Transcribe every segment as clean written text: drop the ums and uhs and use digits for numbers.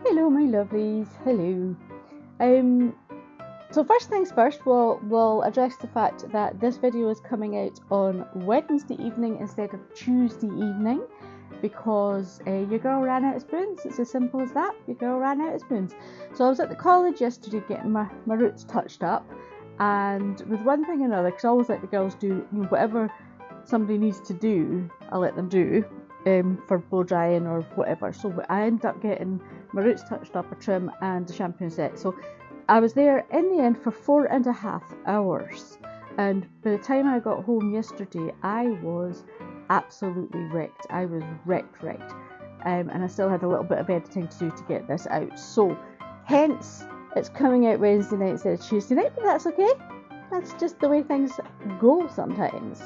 Hello, my lovelies. Hello. So first things first, we'll address the fact that this video is coming out on Wednesday evening instead of Tuesday evening because your girl ran out of spoons. It's as simple as that. Your girl ran out of spoons. So I was at the college yesterday getting my roots touched up, and with one thing or another, because I always let the girls do whatever somebody needs to do, I let them do for blow drying or whatever. So I ended up getting my roots touched up, a trim and a shampoo set. So I was there in the end for 4.5 hours, and by the time I got home yesterday I was absolutely wrecked. I was wrecked. And I still had a little bit of editing to do to get this out, so hence it's coming out Wednesday night instead of Tuesday night, but that's okay. That's just the way things go sometimes.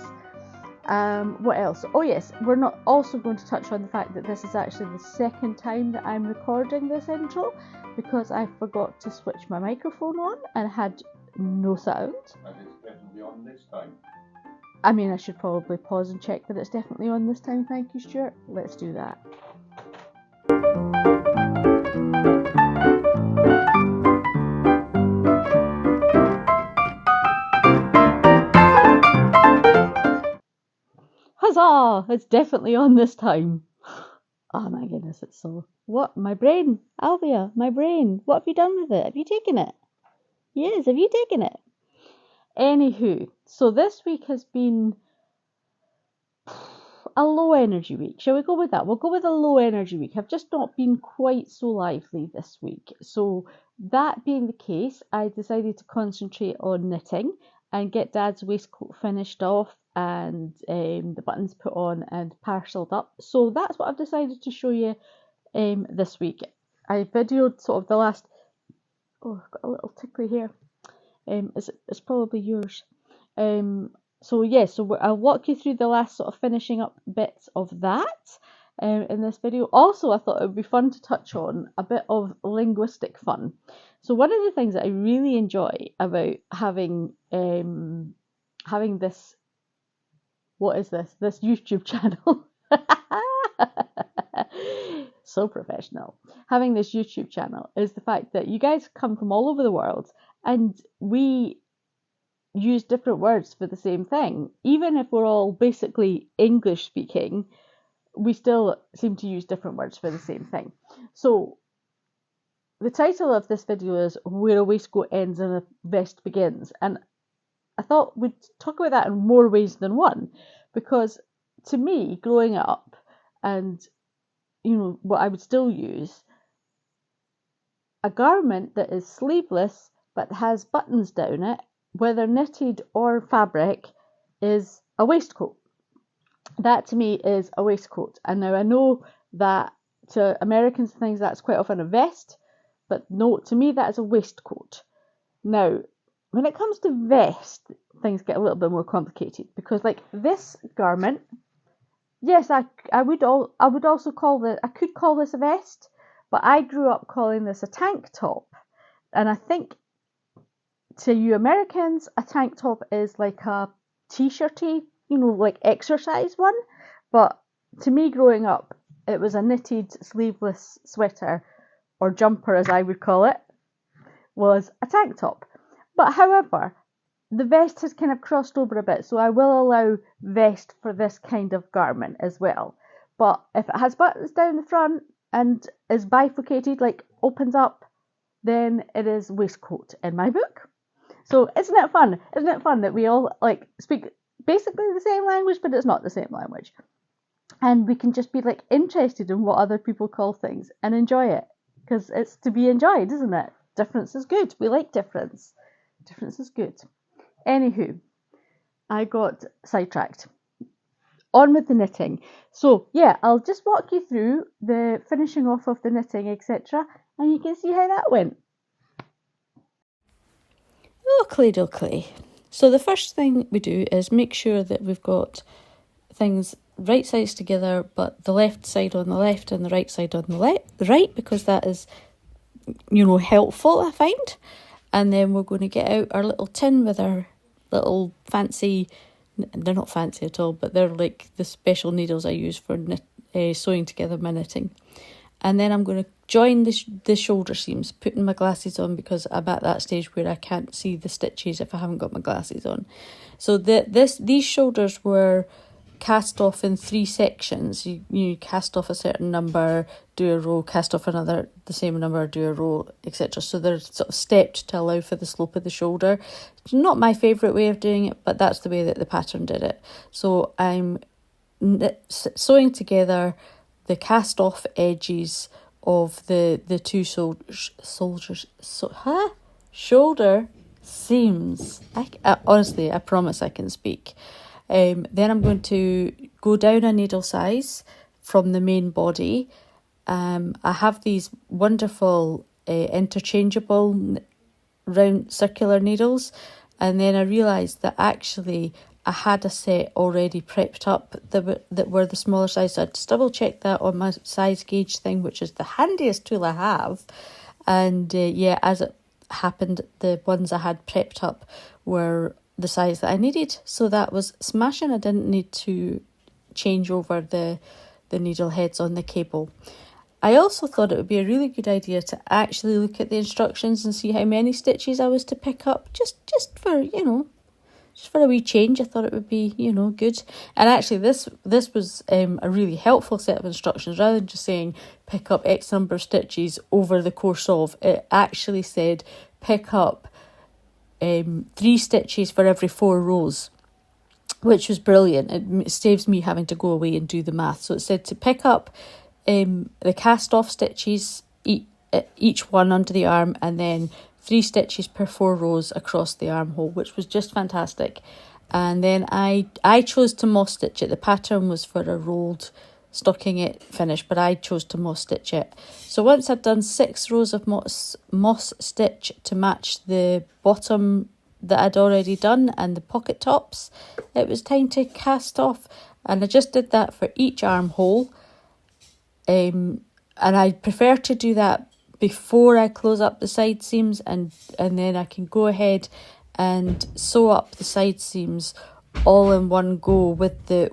What else? Oh yes, we're not also going to touch on the fact that this is actually the second time that I'm recording this intro because I forgot to switch my microphone on and had no sound. And it's definitely on this time. I mean, I should probably pause and check that it's definitely on this time. Thank you, Stuart. Let's do that. Huzzah! It's definitely on this time. Oh my goodness, it's so... What? My brain? Alvia, my brain. What have you done with it? Have you taken it? Yes, have you taken it? Anywho, so this week has been a low energy week. Shall we go with that? We'll go with a low energy week. I've just not been quite so lively this week. So that being the case, I decided to concentrate on knitting and get Dad's waistcoat finished off and the buttons put on and parcelled up. So that's what I've decided to show you this week. I videoed sort of the last... Oh, I've got a little tickly here. It's probably yours. So I'll walk you through the last sort of finishing up bits of that in this video. Also, I thought it would be fun to touch on a bit of linguistic fun. So one of the things that I really enjoy about having this, what is this? This YouTube channel. So professional. Having this YouTube channel is the fact that you guys come from all over the world and we use different words for the same thing. Even if we're all basically English speaking, we still seem to use different words for the same thing. So the title of this video is Where a Waistcoat Ends and a Vest Begins, and I thought we'd talk about that in more ways than one, because to me, growing up, and what I would still use, a garment that is sleeveless but has buttons down it, whether knitted or fabric, is a waistcoat. That to me is a waistcoat. And now I know that to Americans and things that's quite often a vest, but no, to me that is a waistcoat. Now, when it comes to vest, things get a little bit more complicated because, like, this garment, yes, I could call this a vest, but I grew up calling this a tank top, and I think to you Americans, a tank top is like a t-shirty, like exercise one. But to me, growing up, it was a knitted sleeveless sweater, or jumper as I would call it, was a tank top. But however, the vest has kind of crossed over a bit, so I will allow vest for this kind of garment as well. But if it has buttons down the front and is bifurcated, like opens up, then it is waistcoat in my book. So isn't it fun? Isn't it fun that we all like speak basically the same language, but it's not the same language, and we can just be like interested in what other people call things and enjoy it, because it's to be enjoyed, isn't it? Difference is good. We like difference. Difference is good. Anywho, I got sidetracked. On with the knitting. So yeah, I'll just walk you through the finishing off of the knitting, etc., and you can see how that went. Oakley. So the first thing we do is make sure that we've got things right sides together, but the left side on the left and the right side on the right, because that is, helpful, I find. And then we're going to get out our little tin with our little fancy, they're not fancy at all, but they're like the special needles I use for sewing together my knitting. and then I'm going to join the shoulder seams, putting my glasses on because I'm at that stage where I can't see the stitches if I haven't got my glasses on. So these shoulders were cast off in 3 sections. You cast off a certain number, do a row, cast off another, the same number, do a row, etc. So they're sort of stepped to allow for the slope of the shoulder. It's not my favourite way of doing it, but that's the way that the pattern did it. So I'm sewing together the cast off edges of the two shoulder seams. Honestly, I promise I can speak. Then I'm going to go down a needle size from the main body. I have these wonderful interchangeable round circular needles, and then I realised that actually I had a set already prepped up that were the smaller size. So I just double checked that on my size gauge thing, which is the handiest tool I have. And as it happened, the ones I had prepped up were the size that I needed. So that was smashing. I didn't need to change over the needle heads on the cable. I also thought it would be a really good idea to actually look at the instructions and see how many stitches I was to pick up, just for, just for a wee change. I thought it would be, good. And actually this was a really helpful set of instructions. Rather than just saying pick up X number of stitches over the course of, it actually said pick up 3 stitches for every 4 rows, which was brilliant. It saves me having to go away and do the math. So it said to pick up the cast off stitches, each one under the arm, and then 3 stitches per 4 rows across the armhole, which was just fantastic. And then I chose to moss stitch it. The pattern was for a rolled stockingette finish, but I chose to moss stitch it. So once I'd done 6 rows of moss stitch to match the bottom that I'd already done and the pocket tops, it was time to cast off. And I just did that for each armhole. And I prefer to do that before I close up the side seams, and then I can go ahead and sew up the side seams all in one go with the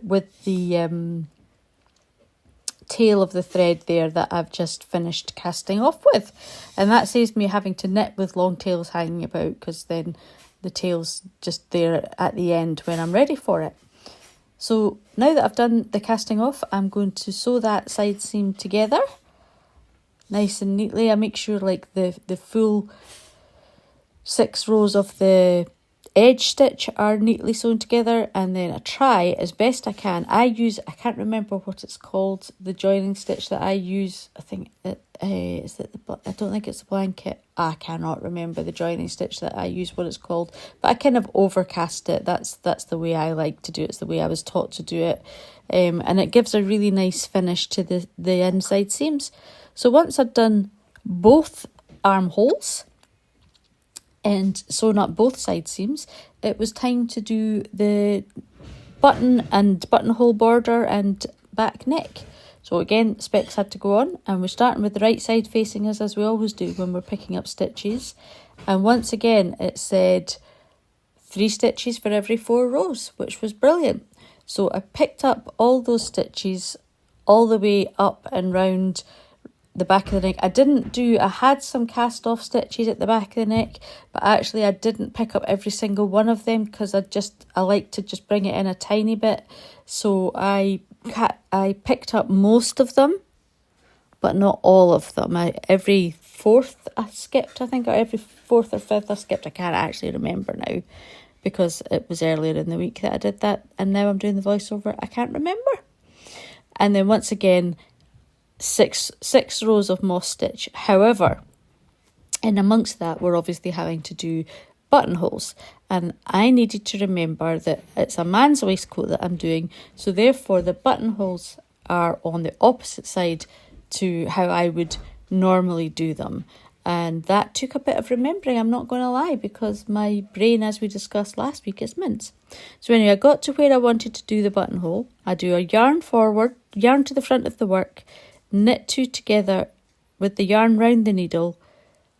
tail of the thread there that I've just finished casting off with. And that saves me having to knit with long tails hanging about, because then the tail's just there at the end when I'm ready for it. So now that I've done the casting off, I'm going to sew that side seam together nice and neatly. I make sure like the full 6 rows of the edge stitch are neatly sewn together, and then I try as best I can. I can't remember what it's called, the joining stitch that I use. I think I don't think it's the blanket. I cannot remember the joining stitch that I use, what it's called, but I kind of overcast it. That's the way I like to do it. It's the way I was taught to do it, and it gives a really nice finish to the inside seams. So once I'd done both armholes and sewn up both side seams, it was time to do the button and buttonhole border and back neck. So again, specs had to go on, and we're starting with the right side facing us, as we always do when we're picking up stitches. And once again, it said 3 stitches for every 4 rows, which was brilliant. So I picked up all those stitches all the way up and round the back of the neck. I had some cast off stitches at the back of the neck, but actually I didn't pick up every single one of them because I like to just bring it in a tiny bit. So I picked up most of them, but not all of them. Every 4th I skipped, I think, or every 4th or 5th I skipped. I can't actually remember now because it was earlier in the week that I did that, and now I'm doing the voiceover. I can't remember. And then once again, six rows of moss stitch. However, in amongst that, we're obviously having to do buttonholes, and I needed to remember that it's a man's waistcoat that I'm doing, so therefore the buttonholes are on the opposite side to how I would normally do them. And that took a bit of remembering, I'm not going to lie, because my brain, as we discussed last week, is mince. So anyway, I got to where I wanted to do the buttonhole. I do a yarn forward, yarn to the front of the work, knit 2 together with the yarn round the needle,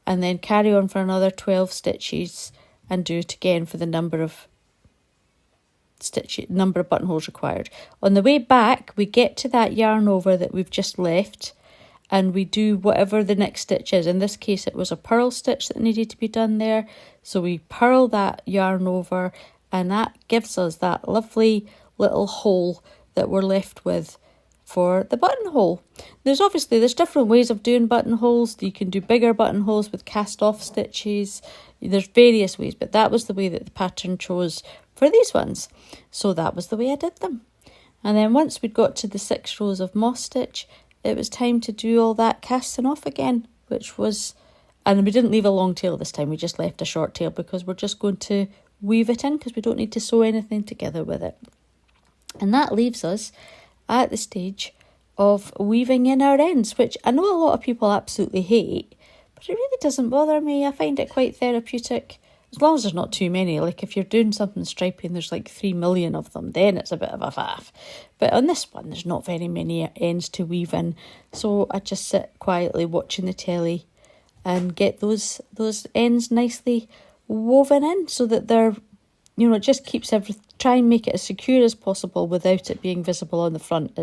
and then carry on for another 12 stitches and do it again for the number of buttonholes required. On the way back, we get to that yarn over that we've just left, and we do whatever the next stitch is. In this case, it was a purl stitch that needed to be done there. So we purl that yarn over, and that gives us that lovely little hole that we're left with for the buttonhole. There's different ways of doing buttonholes. You can do bigger buttonholes with cast off stitches. There's various ways, but that was the way that the pattern chose for these ones. So that was the way I did them. And then once we'd got to the 6 rows of moss stitch, it was time to do all that casting off again, and we didn't leave a long tail this time, we just left a short tail because we're just going to weave it in because we don't need to sew anything together with it. And that leaves us at the stage of weaving in our ends, which I know a lot of people absolutely hate, but it really doesn't bother me. I find it quite therapeutic, as long as there's not too many. Like if you're doing something stripy and there's like 3 million of them, then it's a bit of a faff. But on this one, there's not very many ends to weave in, so I just sit quietly watching the telly and get those ends nicely woven in so that they're, it just keeps try and make it as secure as possible without it being visible on the front.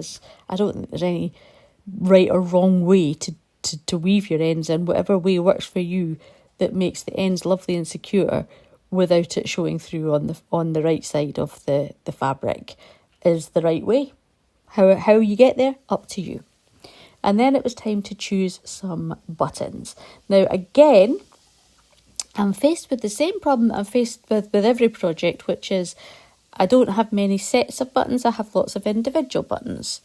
I don't think there's any right or wrong way to weave your ends in. Whatever way works for you that makes the ends lovely and secure without it showing through on the right side of the fabric is the right way. How you get there, up to you. And then it was time to choose some buttons. Now again, I'm faced with the same problem that I'm faced with every project, which is I don't have many sets of buttons, I have lots of individual buttons.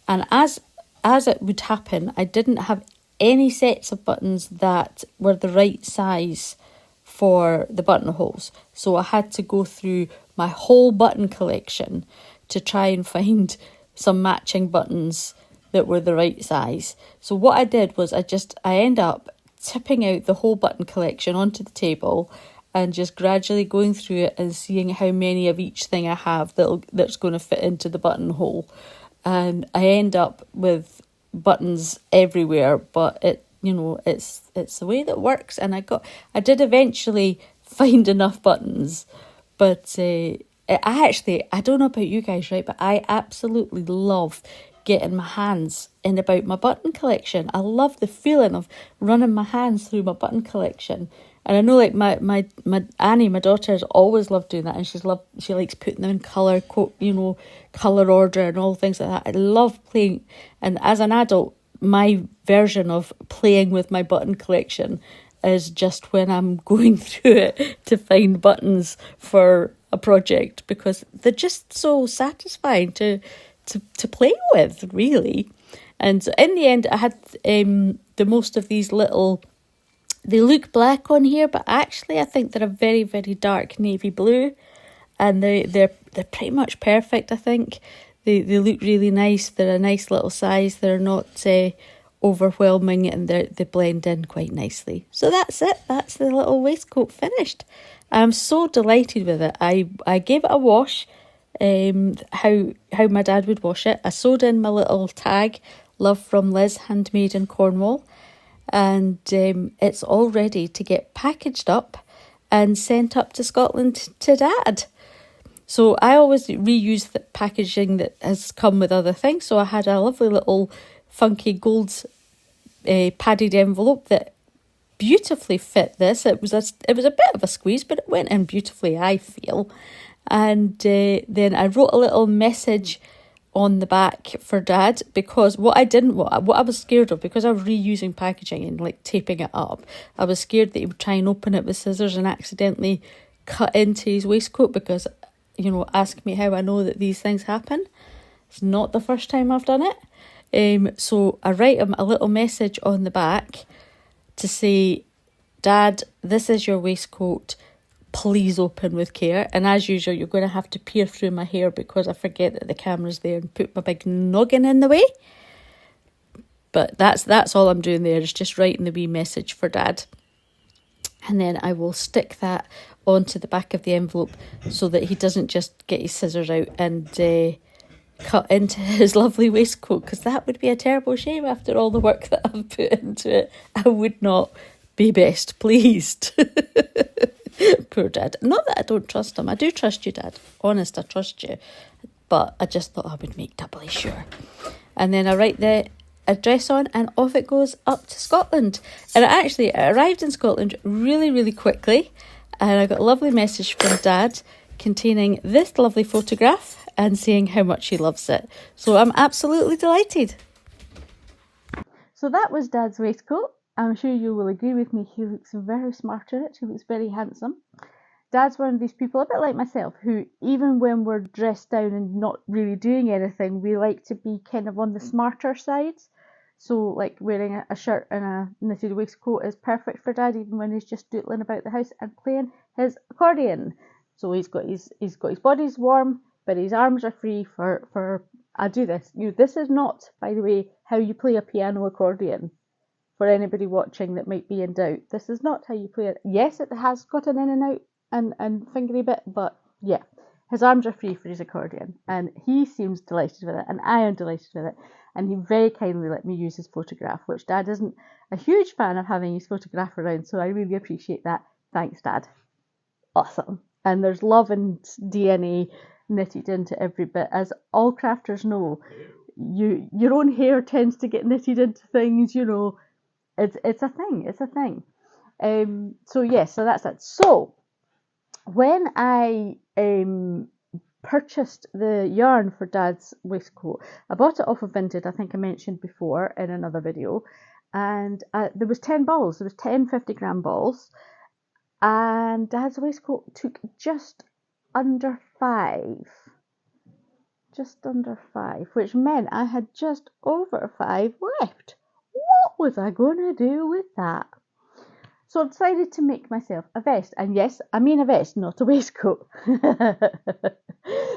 And as it would happen, I didn't have any sets of buttons that were the right size for the buttonholes. So I had to go through my whole button collection to try and find some matching buttons that were the right size. So what I did was I end up tipping out the whole button collection onto the table and just gradually going through it and seeing how many of each thing I have that's going to fit into the buttonhole. And I end up with buttons everywhere, but it's the way that works. And I did eventually find enough buttons, but I don't know about you guys, right, but I absolutely love getting my hands in about my button collection. I love the feeling of running my hands through my button collection. And I know like my Annie, my daughter, has always loved doing that, and she likes putting them in colour order and all things like that. I love playing, and as an adult, my version of playing with my button collection is just when I'm going through it to find buttons for a project, because they're just so satisfying to play with, really. And so in the end, I had the most of these little, they look black on here, but actually I think they're a very, very dark navy blue, and they're pretty much perfect. I think they look really nice. They're a nice little size. They're not overwhelming, and they blend in quite nicely. So that's it. That's the little waistcoat finished. I'm so delighted with it. I gave it a wash. How my dad would wash it. I sewed in my little tag, "Love from Liz, handmade in Cornwall," and it's all ready to get packaged up and sent up to Scotland to Dad. So I always reuse the packaging that has come with other things. So I had a lovely little funky gold padded envelope that beautifully fit this. It was a bit of a squeeze, but it went in beautifully, I feel. And then I wrote a little message on the back for Dad, because what I was scared of, because I was reusing packaging and like taping it up, I was scared that he would try and open it with scissors and accidentally cut into his waistcoat, because, ask me how I know that these things happen. It's not the first time I've done it. So I write him a little message on the back to say, "Dad, this is your waistcoat. Please open with care." And as usual, you're going to have to peer through my hair because I forget that the camera's there and put my big noggin in the way. But that's all I'm doing there, is just writing the wee message for Dad. And then I will stick that onto the back of the envelope so that he doesn't just get his scissors out and cut into his lovely waistcoat, because that would be a terrible shame after all the work that I've put into it. I would not be best pleased. Poor Dad. Not that I don't trust him. I do trust you, Dad. Honest, I trust you. But I just thought I would make doubly sure. And then I write a dress on, and off it goes up to Scotland. And it arrived in Scotland really, really quickly. And I got a lovely message from Dad containing this lovely photograph and saying how much he loves it. So I'm absolutely delighted. So that was Dad's waistcoat. I'm sure you will agree with me, he looks very smart in it, he looks very handsome. Dad's one of these people, a bit like myself, who even when we're dressed down and not really doing anything, we like to be kind of on the smarter side. So like wearing a shirt and a knitted waistcoat is perfect for Dad, even when he's just doodling about the house and playing his accordion. So he's got his body's warm, but his arms are free for I do this. This is not, by the way, how you play a piano accordion. For anybody watching that might be in doubt, this is not how you play it. Yes, it has got an in and out and fingery bit, but yeah, his arms are free for his accordion, and he seems delighted with it, and I am delighted with it. And he very kindly let me use his photograph, which Dad isn't a huge fan of having his photograph around, so I really appreciate that. Thanks, Dad. Awesome. And there's love and DNA knitted into every bit, as all crafters know. Your own hair tends to get knitted into things, It's a thing. So yes, so that's it. So when I purchased the yarn for Dad's waistcoat, I bought it off of Vinted, I think I mentioned before in another video, and there was 10 balls. There was 10 50-gram balls, and Dad's waistcoat took just under 5. Just under 5, which meant I had just over 5 left. What was I going to do with that? So I decided to make myself a vest. And yes, I mean a vest, not a waistcoat.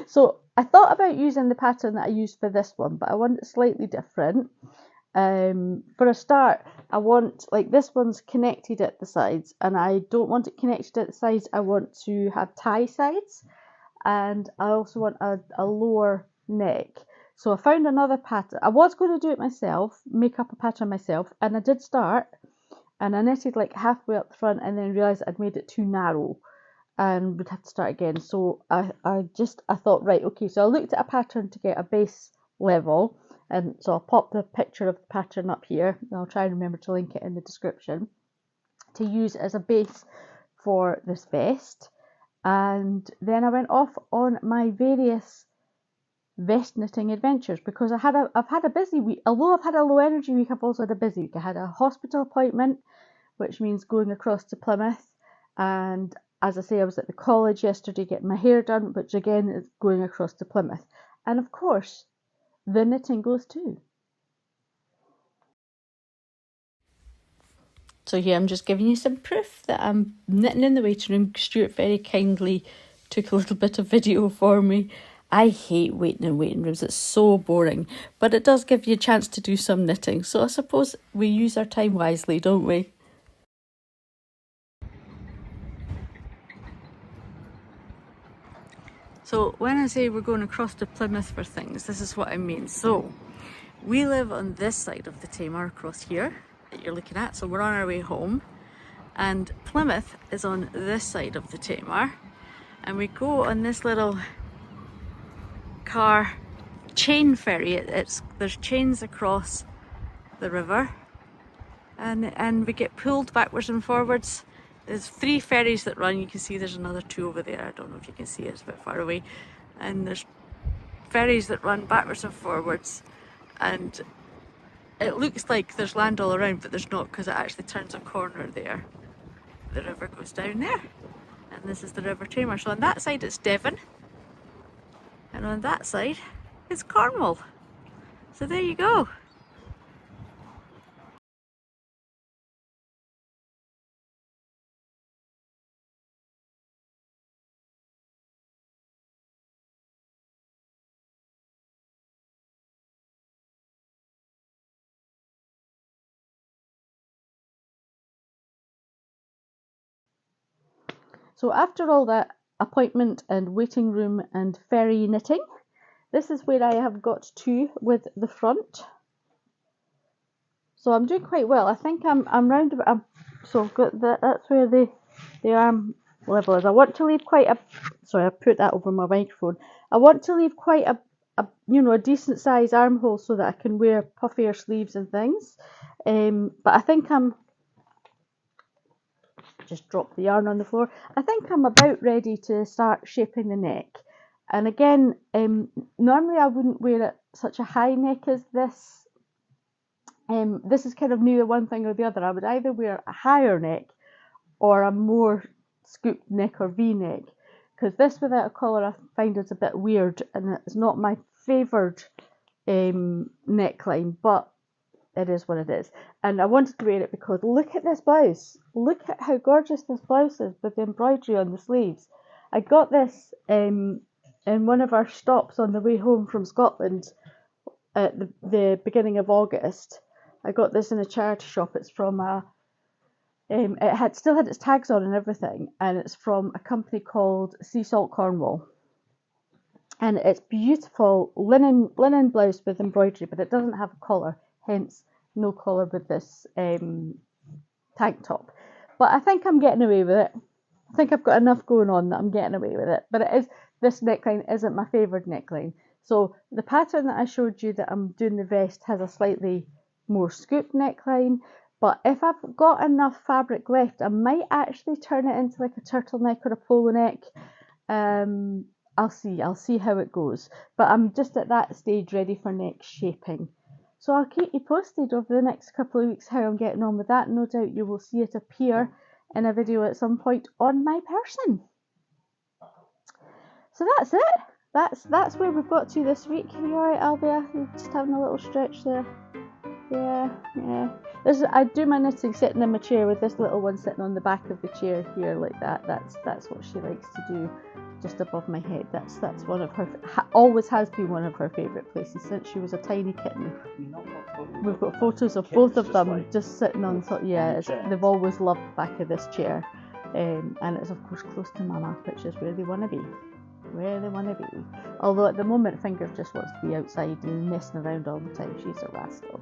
So I thought about using the pattern that I used for this one, but I want it slightly different. For a start, I want, like, this one's connected at the sides, and I don't want it connected at the sides. I want to have tie sides, and I also want a lower neck. So I found another pattern. I was going to do it myself, make up a pattern myself, and I did start, and I knitted like halfway up the front and then realised I'd made it too narrow and would have to start again. So I thought, right, okay, so I looked at a pattern to get a base level, and so I'll pop the picture of the pattern up here, and I'll try and remember to link it in the description, to use as a base for this vest. And then I went off on my various vest knitting adventures, because I've had a busy week. Although I've had a low energy week, I've also had a busy week. I had a hospital appointment, which means going across to Plymouth, and as I say, I was at the college yesterday getting my hair done, which again is going across to Plymouth. And of course, the knitting goes too. So here I'm just giving you some proof that I'm knitting in the waiting room. Stuart very kindly took a little bit of video for me. I hate waiting in waiting rooms, it's so boring, but it does give you a chance to do some knitting, so I suppose we use our time wisely, don't we? So when I say we're going across to Plymouth for things, this is what I mean. So we live on this side of the Tamar, across here that you're looking at, so we're on our way home, and Plymouth is on this side of the Tamar, and we go on this little car chain ferry. There's chains across the river, and we get pulled backwards and forwards. There's 3 ferries that run. You can see there's another 2 over there. I don't know if you can see it, it's a bit far away. And there's ferries that run backwards and forwards, and it looks like there's land all around, but there's not, because it actually turns a corner there. The river goes down there, and this is the River Tamar. So on that side it's Devon, and on that side it's Cornwall. So there you go. So after all that appointment and waiting room and ferry knitting, this is where I have got to with the front. So I'm doing quite well. I think I'm round about. So I've got that's where the arm level is. I want to leave quite a. Sorry, I put that over my microphone. I want to leave quite a decent size armhole so that I can wear puffier sleeves and things. But I think I'm just drop the yarn on the floor. I think I'm about ready to start shaping the neck. And again, normally I wouldn't wear it such a high neck as this. This is kind of neither one thing or the other. I would either wear a higher neck or a more scooped neck or V-neck. Because this without a collar I find is a bit weird and it's not my favoured neckline, but it is what it is. And I wanted to wear it because look at this blouse. Look at how gorgeous this blouse is with the embroidery on the sleeves. I got this in one of our stops on the way home from Scotland at the beginning of August. I got this in a charity shop. It's from it still had its tags on and everything, and it's from a company called Sea Salt Cornwall. And it's beautiful linen blouse with embroidery, but it doesn't have a collar. Hence, no collar with this tank top. But I think I'm getting away with it. I think I've got enough going on that I'm getting away with it. But this neckline isn't my favoured neckline. So the pattern that I showed you that I'm doing the vest has a slightly more scooped neckline. But if I've got enough fabric left, I might actually turn it into like a turtleneck or a polo neck. I'll see how it goes. But I'm just at that stage ready for neck shaping. So I'll keep you posted over the next couple of weeks how I'm getting on with that. No doubt you will see it appear in a video at some point on my person. So that's it. That's where we've got to this week. Are you alright, Albia? You're just having a little stretch there. Yeah. I do my knitting sitting in my chair with this little one sitting on the back of the chair here like that. That's what she likes to do, just above my head. That's one of her always has been one of her favourite places since she was a tiny kitten. We've got photos of both of them just sitting on top. Yeah, they've always loved the back of this chair, and it's of course close to Mama, which is where they want to be. Although at the moment Fingers just wants to be outside and messing around all the time. She's a rascal.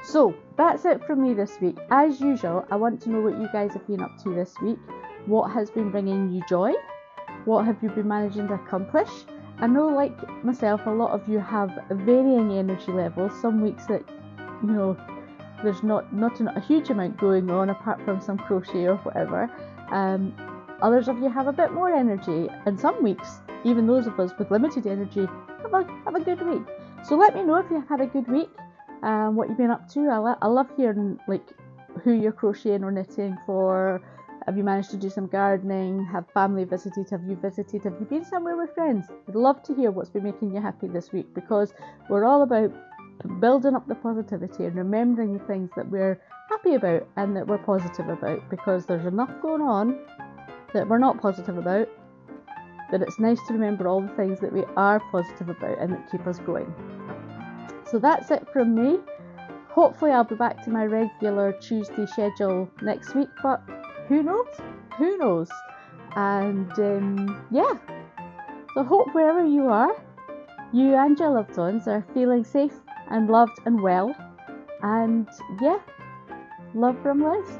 So that's it from me this week. As usual, I want to know what you guys have been up to this week. What has been bringing you joy? What have you been managing to accomplish? I know, like myself, a lot of you have varying energy levels. Some weeks that, there's not a huge amount going on apart from some crochet or whatever. Others of you have a bit more energy, and some weeks, even those of us with limited energy, have a good week. So let me know if you've had a good week, what you've been up to. I love hearing like who you're crocheting or knitting for. Have you managed to do some gardening? Have family visited? Have you visited? Have you been somewhere with friends? I'd love to hear what's been making you happy this week, because we're all about building up the positivity and remembering the things that we're happy about and that we're positive about, because there's enough going on that we're not positive about, that it's nice to remember all the things that we are positive about and that keep us going. So that's it from me. Hopefully I'll be back to my regular Tuesday schedule next week, but who knows? And so hope wherever you are, you and your loved ones are feeling safe and loved and well. And love from Liz.